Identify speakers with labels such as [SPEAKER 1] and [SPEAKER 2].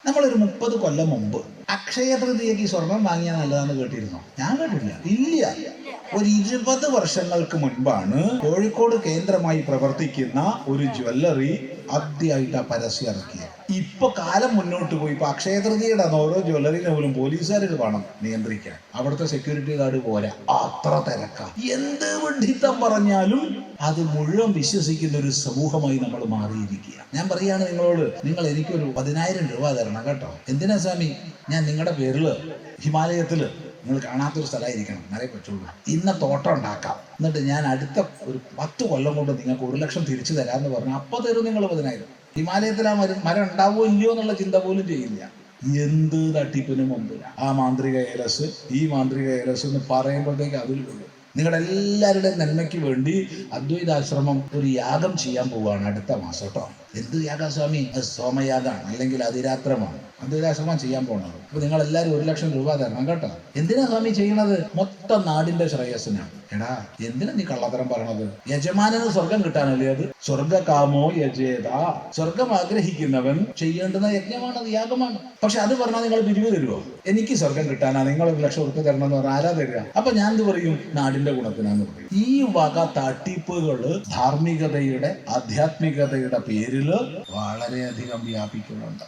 [SPEAKER 1] നമ്മളൊരു 30 കൊല്ലം മുമ്പ് അക്ഷയ തൃതീയക്ക് സ്വർണം വാങ്ങിയാൽ നല്ലതാന്ന് കേട്ടിരുന്നോ? ഞാൻ കേട്ടില്ല. ഇല്ല. ഒരു 20 വർഷങ്ങൾക്ക് മുൻപാണ് കോഴിക്കോട് കേന്ദ്രമായി പ്രവർത്തിക്കുന്ന ഒരു ജ്വല്ലറി ആദ്യമായിട്ട് പരസ്യം ഇറക്കിയത്. ഇപ്പൊ കാലം മുന്നോട്ട് പോയി. ഇപ്പൊ അക്ഷയ തൃതീയയുടെ ഓരോ ജ്വല്ലറിനെ പോലും പോലീസുകാർക്ക് വേണം നിയന്ത്രിക്കാൻ. അവിടുത്തെ സെക്യൂരിറ്റി ഗാർഡ് പോരാ, അത്ര തിരക്കാ. എന്ത് വിഡ്ഢിത്തം പറഞ്ഞാലും അത് മുഴുവൻ വിശ്വസിക്കുന്ന ഒരു സമൂഹമായി നമ്മൾ മാറിയിരിക്കുക. ഞാൻ പറയാണ് നിങ്ങളോട്, നിങ്ങൾ എനിക്കൊരു 10,000 രൂപ തരണം കേട്ടോ. എന്തിനാ സ്വാമി? ഞാൻ നിങ്ങളുടെ പേരില് ഹിമാലയത്തില് നിങ്ങൾ കാണാത്തൊരു സ്ഥലമായിരിക്കണം, എന്നാലേ പറ്റുള്ളൂ. ഇന്ന തോട്ടം ഉണ്ടാക്കാം, എന്നിട്ട് ഞാൻ അടുത്ത ഒരു 10 കൊല്ലം കൊണ്ട് നിങ്ങൾക്ക് 1 ലക്ഷം തിരിച്ചു തരാമെന്ന് പറഞ്ഞു. അപ്പോൾ തരും നിങ്ങൾ 10,000. ഹിമാലയത്തിൽ ആ മരം ഉണ്ടാവോ ഇല്ലയോ എന്നുള്ള ചിന്ത പോലും ചെയ്യില്ല. എന്ത് തട്ടിപ്പിന് മുമ്പില്ല. ആ മാന്ത്രിക ഏലസ്, ഈ മാന്ത്രിക ഏലസ് എന്ന് പറയുമ്പോഴത്തേക്ക് അതിൽ കൊള്ളും. നിങ്ങളുടെ എല്ലാവരുടെയും നന്മയ്ക്ക് വേണ്ടി അദ്വൈതാശ്രമം ഒരു യാഗം ചെയ്യാൻ പോവുകയാണ് അടുത്ത മാസം കേട്ടോ. എന്ത് യാഗം സ്വാമി? സോമയാഗമാണ്, അല്ലെങ്കിൽ അതിരാത്രമാണ്. അദ്വൈതാശ്രമം ചെയ്യാൻ പോകുന്നത്. അപ്പൊ നിങ്ങൾ എല്ലാവരും 1 ലക്ഷം രൂപ തരണം കേട്ടോ. എന്തിനാ സ്വാമി ചെയ്യണത്? മൊത്തം നാടിന്റെ ശ്രേയസ്സിനാണ്. എടാ, എന്തിനാ നീ കള്ളത്തരം പറയണത്? യജമാനന് സ്വർഗം കിട്ടാനല്ലേ അത്? സ്വർഗകാമോ യജേത. സ്വർഗം ആഗ്രഹിക്കുന്നവൻ ചെയ്യേണ്ടുന്ന യജ്ഞമാണത്, യാഗമാണ്. പക്ഷെ അത് പറഞ്ഞാൽ നിങ്ങൾ പിരിവ് തരുമോ? എനിക്ക് സ്വർഗം കിട്ടാനാ നിങ്ങൾ 1 ലക്ഷം ഉറുപ്പിക തരണം എന്ന് പറഞ്ഞാൽ ആരാ തരിക? അപ്പൊ ഞാൻ എന്ത് പറയും? നാടിന്റെ ഗുണത്തിനാന്ന് പറയും. ഈ വക തട്ടിപ്പുകള് ധാർമ്മികതയുടെ, ആധ്യാത്മികതയുടെ പേരില് വളരെയധികം വ്യാപിക്കുന്നുണ്ട്.